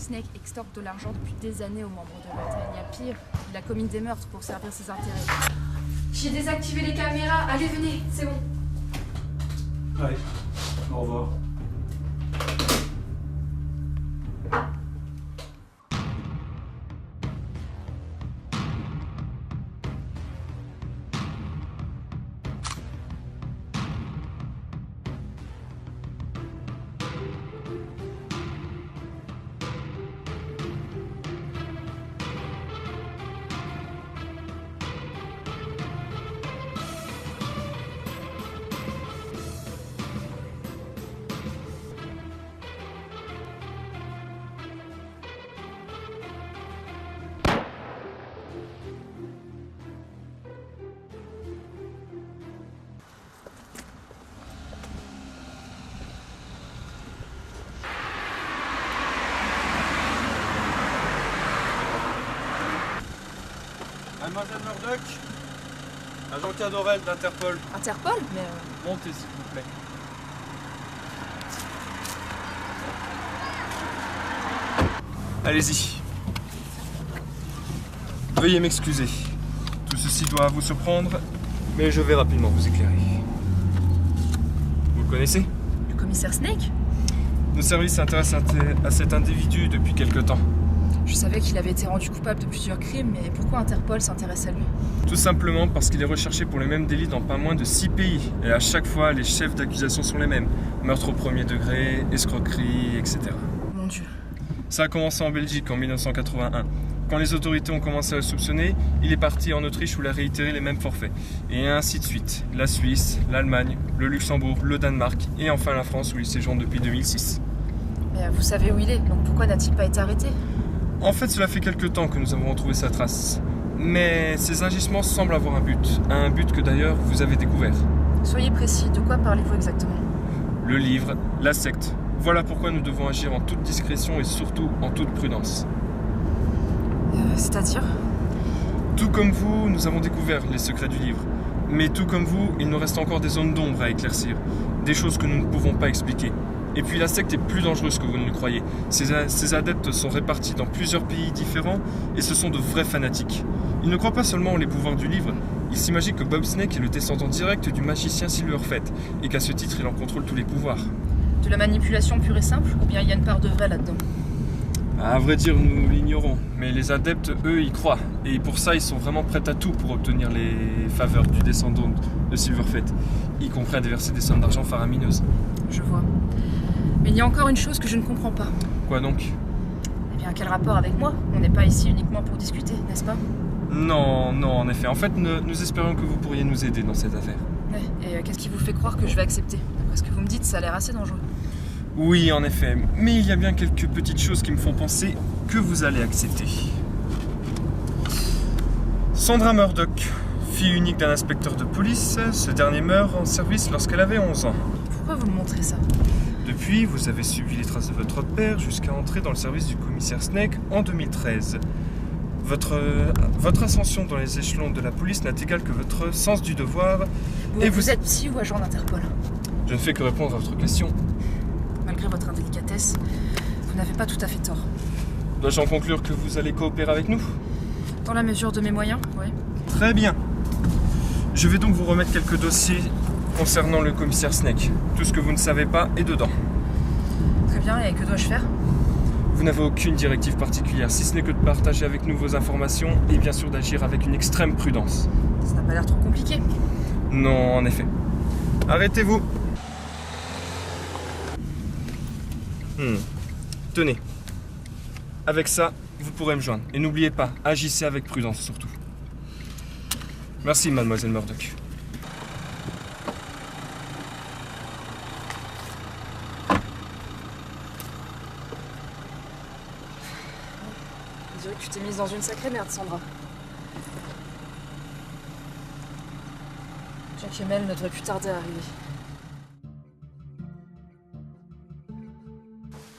Snake extorque de l'argent depuis des années aux membres de l'ordre. Il y a pire, il a commis des meurtres pour servir ses intérêts. J'ai désactivé les caméras, allez venez, c'est bon. Allez, au revoir. Mademoiselle Murdoch, agent Cadorel d'Interpol. Interpol? Mais Montez s'il vous plaît. Allez-y. Veuillez m'excuser. Tout ceci doit vous surprendre, mais je vais rapidement vous éclairer. Vous le connaissez? le commissaire Snake? Nos services s'intéressent à cet individu depuis quelque temps. Je savais qu'il avait été rendu coupable de plusieurs crimes, mais pourquoi Interpol s'intéresse à lui? Tout simplement parce qu'il est recherché pour les mêmes délits dans pas moins de 6 pays. Et à chaque fois, les chefs d'accusation sont les mêmes. Meurtre au premier degré, escroquerie, etc. Mon Dieu. Ça a commencé en Belgique en 1981. Quand les autorités ont commencé à le soupçonner, il est parti en Autriche où il a réitéré les mêmes forfaits. Et ainsi de suite. La Suisse, l'Allemagne, le Luxembourg, le Danemark et enfin la France où il séjourne depuis 2006. Mais vous savez où il est, donc pourquoi n'a-t-il pas été arrêté? En fait, cela fait quelque temps que nous avons retrouvé sa trace. Mais ces agissements semblent avoir un but que d'ailleurs vous avez découvert. Soyez précis, de quoi parlez-vous exactement? Le livre, la secte. Voilà pourquoi nous devons agir en toute discrétion et surtout en toute prudence. C'est-à-dire? Tout comme vous, nous avons découvert les secrets du livre. Mais tout comme vous, il nous reste encore des zones d'ombre à éclaircir. Des choses que nous ne pouvons pas expliquer. Et puis la secte est plus dangereuse que vous ne le croyez. Ces adeptes sont répartis dans plusieurs pays différents et ce sont de vrais fanatiques. Ils ne croient pas seulement aux pouvoirs du livre, ils s'imaginent que Bob Snake est le descendant direct du magicien Silverfett et qu'à ce titre il en contrôle tous les pouvoirs. De la manipulation pure et simple, ou bien il y a une part de vrai là-dedans? À vrai dire, nous l'ignorons, mais les adeptes, eux, y croient. Et pour ça, ils sont vraiment prêts à tout pour obtenir les faveurs du descendant de Silverfett, y compris à déverser des sommes d'argent faramineuses. Je vois. Mais il y a encore une chose que je ne comprends pas. Quoi donc? Eh bien, quel rapport avec moi? On n'est pas ici uniquement pour discuter, n'est-ce pas? Non, en effet. En fait, nous espérions que vous pourriez nous aider dans cette affaire. Ouais, et qu'est-ce qui vous fait croire que je vais accepter? D'après ce que vous me dites, ça a l'air assez dangereux. Oui, en effet. Mais il y a bien quelques petites choses qui me font penser que vous allez accepter. Sandra Murdoch, fille unique d'un inspecteur de police, ce dernier meurt en service lorsqu'elle avait 11 ans. Pourquoi vous me montrez ça? Depuis, vous avez suivi les traces de votre père jusqu'à entrer dans le service du commissaire Snake en 2013. Votre ascension dans les échelons de la police n'a égal que votre sens du devoir. Et vous êtes psy ou agent d'Interpol? Je ne fais que répondre à votre question. Malgré votre indélicatesse, vous n'avez pas tout à fait tort. Dois-je en conclure que vous allez coopérer avec nous? Dans la mesure de mes moyens, oui. Très bien. Je vais donc vous remettre quelques dossiers concernant le commissaire Snake. Tout ce que vous ne savez pas est dedans. Très bien, et que dois-je faire? Vous n'avez aucune directive particulière, si ce n'est que de partager avec nous vos informations et bien sûr d'agir avec une extrême prudence. Ça n'a pas l'air trop compliqué. Non, en effet. Arrêtez-vous. Tenez. Avec ça, vous pourrez me joindre. Et n'oubliez pas, agissez avec prudence surtout. Merci, mademoiselle Murdoch. On dirait que tu t'es mise dans une sacrée merde, Sandra. Jack et Mel ne devraient plus tarder à arriver.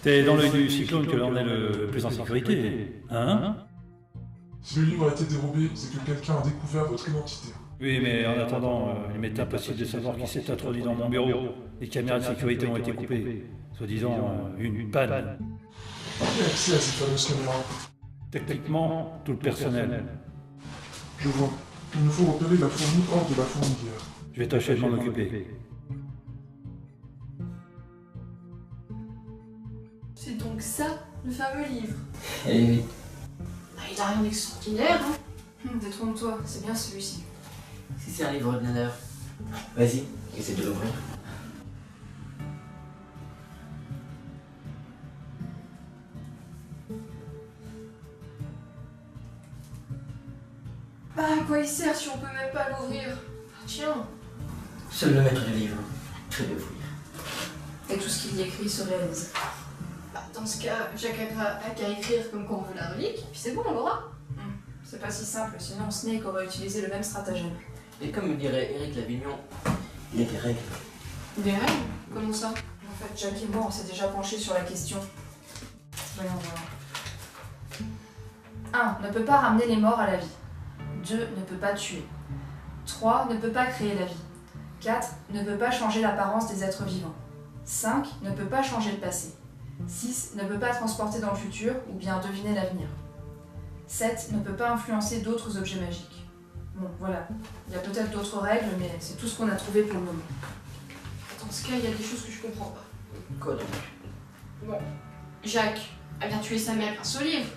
T'es dans l'œil du cyclone que l'on est le plus en sécurité, hein? Si le livre a été dérobé, c'est que quelqu'un a découvert votre identité. Oui, mais en attendant, il m'est impossible de savoir qui s'est introduit dans mon bureau. Les caméras de sécurité ont été coupées. Soi-disant, une panne. Qui a accès à ces fameuses caméras? Techniquement, tout le personnel. Je vois. Il nous faut repérer la fourmi hors de la fourmilière. Je vais tâcher de m'en occuper. C'est donc ça, le fameux livre. Eh oui. Ah, il a rien d'extraordinaire, hein. Détrompe-toi, c'est bien celui-ci. Si c'est un livre ordinaire, vas-y, essaie de l'ouvrir. Bah, à quoi il sert si on peut même pas l'ouvrir? Ah, tiens. Seul le maître du livre peut l'ouvrir. Et tout ce qu'il y écrit se réalise. Bah, dans ce cas, Jack a qu'à écrire comme quand on veut la relique, puis c'est bon, on l'aura. C'est pas si simple, sinon Snake aurait utilisé le même stratagème. Et comme dirait Éric Lavignon, il y a des règles. Des règles? Comment ça? En fait, Jack et moi, on s'est déjà penché sur la question. Voyons voir. 1. Ne peut pas ramener les morts à la vie. 2. Ne peut pas tuer. 3. Ne peut pas créer la vie. 4. Ne peut pas changer l'apparence des êtres vivants. 5. Ne peut pas changer le passé. 6. Ne peut pas transporter dans le futur ou bien deviner l'avenir. 7. Ne peut pas influencer d'autres objets magiques. Bon, voilà. Il y a peut-être d'autres règles, mais c'est tout ce qu'on a trouvé pour le moment. Dans ce cas, il y a des choses que je comprends pas. Quoi donc? Bon, Jacques a bien tué sa mère grâce au livre.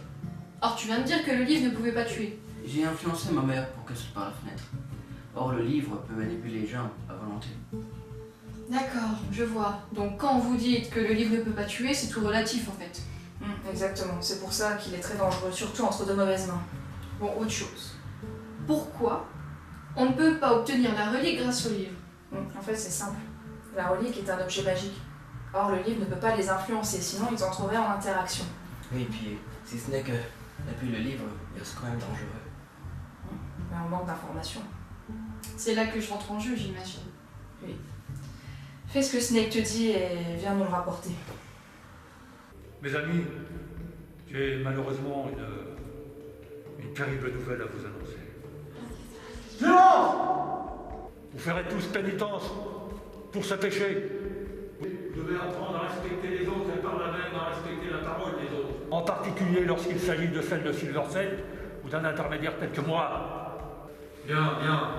Or, tu viens de dire que le livre ne pouvait pas tuer. J'ai influencé ma mère pour qu'elle saute par la fenêtre. Or, le livre peut manipuler les gens à volonté. D'accord, je vois. Donc quand vous dites que le livre ne peut pas tuer, c'est tout relatif en fait. Exactement, c'est pour ça qu'il est très dangereux, surtout entre de mauvaises mains. Bon, autre chose. Pourquoi on ne peut pas obtenir la relique grâce au livre? En fait, c'est simple. La relique est un objet magique. Or, le livre ne peut pas les influencer, sinon ils entreraient en interaction. Oui, et puis si Snake a pu le livre, il reste quand même dangereux. Mais on manque d'informations. C'est là que je rentre en jeu, j'imagine. Oui. Fais ce que Snake te dit et viens nous le rapporter. Mes amis, j'ai malheureusement une terrible nouvelle à vous annoncer. Non! Vous ferez tous pénitence pour ce péché. Vous devez apprendre à respecter les autres et par là même à respecter la parole des autres. En particulier lorsqu'il s'agit de celle de Silverset ou d'un intermédiaire tel que moi. Bien, bien.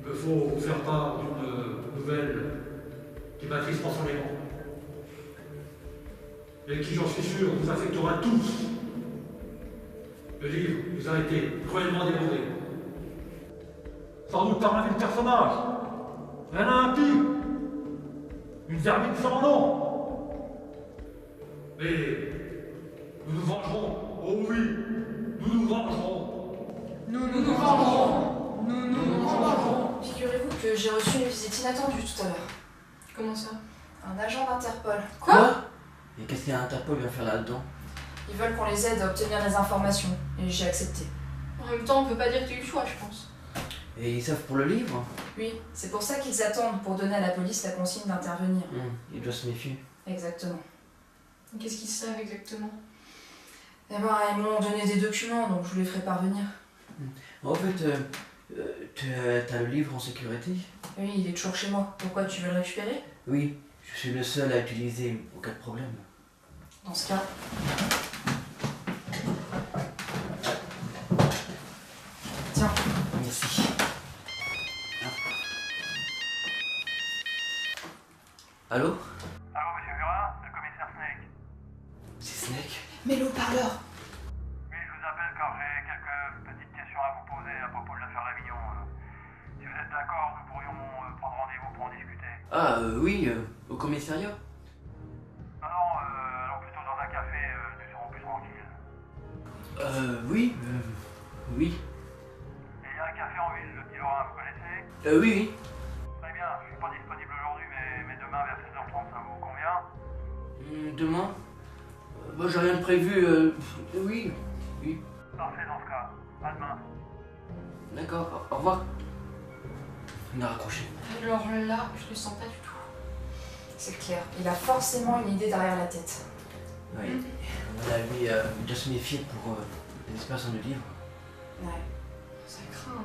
Il me faut vous faire part d'une nouvelle qui m'attriste profondément. Et qui, j'en suis sûr, vous affectera tous. Le livre vous a été cruellement dévoré. Sans doute par un vil personnage, un impie, une vermine sans nom. Mais nous nous vengerons, oh oui, nous nous vengerons. Nous nous vengerons. Nous vengerons. Figurez-vous que j'ai reçu une visite inattendue tout à l'heure. Comment ça? Un agent d'Interpol. Quoi? Et qu'est-ce qu'un Interpol vient faire là-dedans? Ils veulent qu'on les aide à obtenir des informations, et j'ai accepté. En même temps, on peut pas dire que tu as eu le choix, je pense. Et ils savent pour le livre? Oui, c'est pour ça qu'ils attendent pour donner à la police la consigne d'intervenir. Ils doivent se méfier. Exactement. Qu'est-ce qu'ils savent exactement? Eh ben, ils m'ont donné des documents, donc je vous les ferai parvenir. En fait, t'as le livre en sécurité? Oui, il est toujours chez moi. Pourquoi, tu veux le récupérer? Oui, je suis le seul à utiliser au cas de problème. Dans ce cas... Tiens. Merci. Allô? Allô, monsieur Murin, le commissaire Snake. C'est Snake? Mets le haut-parleur. Oui, je vous appelle car j'ai quelques petites questions à vous poser à propos de l'affaire Lavignon. Si vous êtes d'accord, nous pourrions prendre rendez-vous pour en discuter. Ah, oui, au commissariat? Non, allons plutôt dans un café, nous serons plus tranquilles. Oui, oui. Il y a un café en ville, le Petit Lorrain, vous connaissez? Oui, oui. Très bien, je suis pas disponible aujourd'hui, mais demain vers 16h30, ça vous convient? Demain? Bah, j'ai rien de prévu, oui, oui. Parfait dans ce cas. À demain. D'accord, au revoir. Il a raccroché. Alors là, je le sens pas du tout. C'est clair, il a forcément une idée derrière la tête. Oui. On a lui de se méfier pour les personnes de livre. Ouais, ça craint.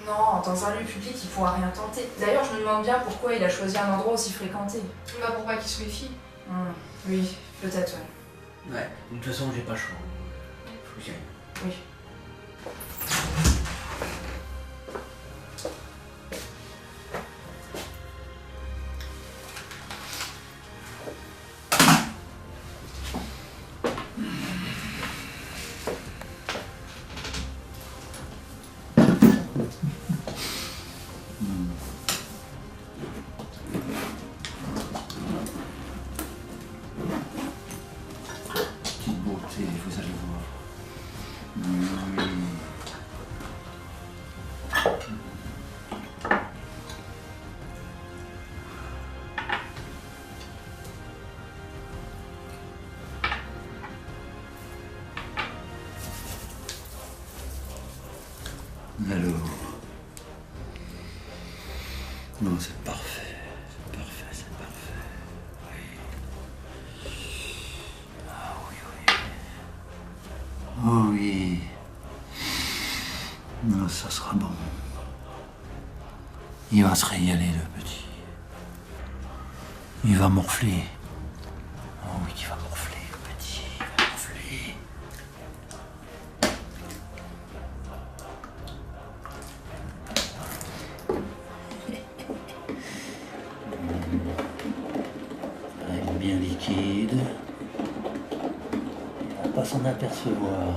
Non, dans un lieu public, il pourra rien tenter. D'ailleurs, je me demande bien pourquoi il a choisi un endroit aussi fréquenté. Bah pour pas qu'il se méfie. Oui, Peut-être, ouais. Ouais, de toute façon, j'ai pas le choix. Faut que j'y aille. Oui. Petite beauté, vous allez voir. Alors. Non, c'est parfait. C'est parfait, c'est parfait. Oui. Ah oui, oui. Oh oui. Non, ça sera bon. Il va se régaler, le petit. Il va morfler. Oh oui, il va morfler, le petit. Il va morfler. Elle est bien liquide. Il va pas s'en apercevoir.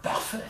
Parfait.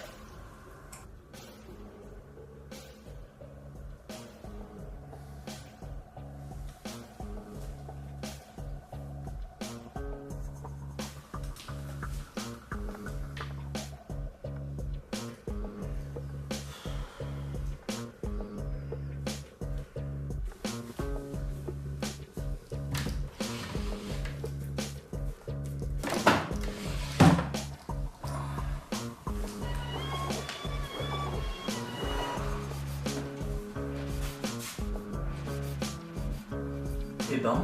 Eh ben.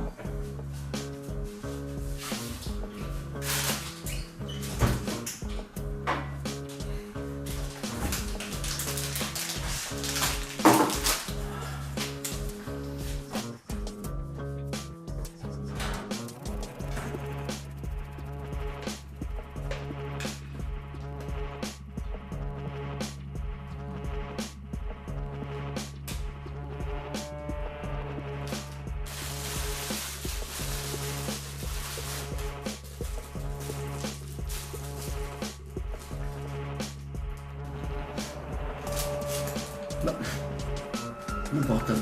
Bah, mon portable.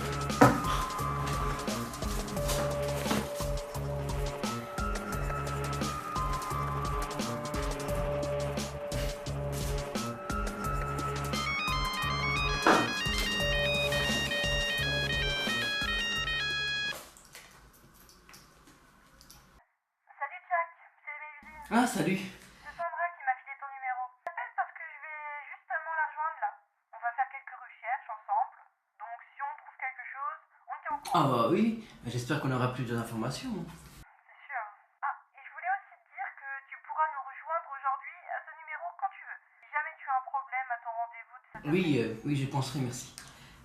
Salut Jack, c'est Mélusine. Ah, salut. C'est Sandra qui m'a filé ton numéro. Je t'appelle parce que je vais justement la rejoindre là. On va faire quelques recherches ensemble. Donc si on trouve quelque chose, on tient au courant. Ah bah oui, j'espère qu'on aura plus d'informations. C'est sûr. Ah, et je voulais aussi te dire que tu pourras nous rejoindre aujourd'hui à ce numéro quand tu veux. Si jamais tu as un problème à ton rendez-vous de 7h. Oui, j'y penserai, merci.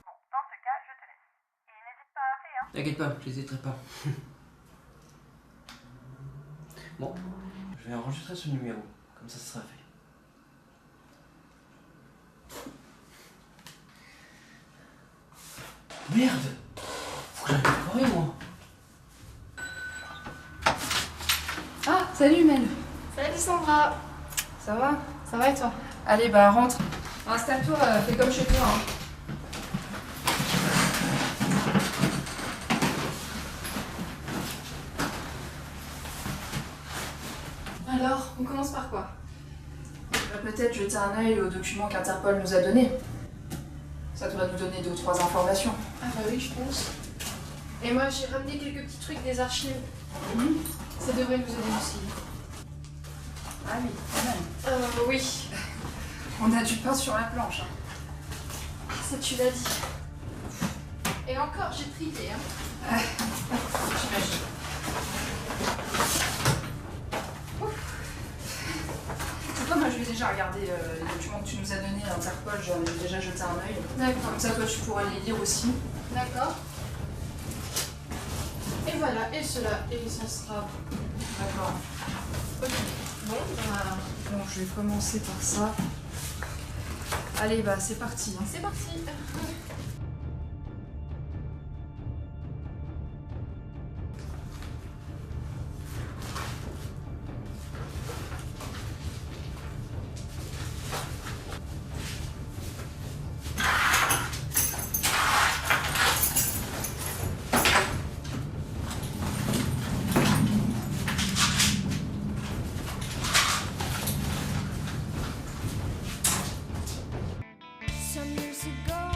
Bon, dans ce cas, je te laisse. Et n'hésite pas à appeler, hein. T'inquiète pas, je n'hésiterai pas. Bon, je vais enregistrer ce numéro, comme ça sera fait. Merde! Faut que j'aille décorer, moi. Ah, salut Mel. Salut Sandra. Ça va? Ça va et toi? Allez, bah rentre. Installe-toi, fais comme chez toi. Hein. Alors, on commence par quoi? Peut-être jeter un œil aux documents qu'Interpol nous a donnés. Ça doit nous donner 2 ou 3 informations. Ah bah oui, je pense. Et moi, j'ai ramené quelques petits trucs des archives. Ça devrait nous aider aussi. Ah oui, quand même. Oui. On a du pain sur la planche. Hein. ça tu l'as dit. Et encore, j'ai trié, hein. J'imagine. C'est toi, moi je vais déjà regarder les documents que tu nous as donnés à Interpol, j'en ai déjà jeté un œil. D'accord. Comme ça, toi, tu pourras les lire aussi. D'accord. Et voilà, et cela, et ça sera bon. D'accord. Ok. Bon, bah, Bon, je vais commencer par ça. Allez, bah c'est parti. Hein. c'est parti. Some years ago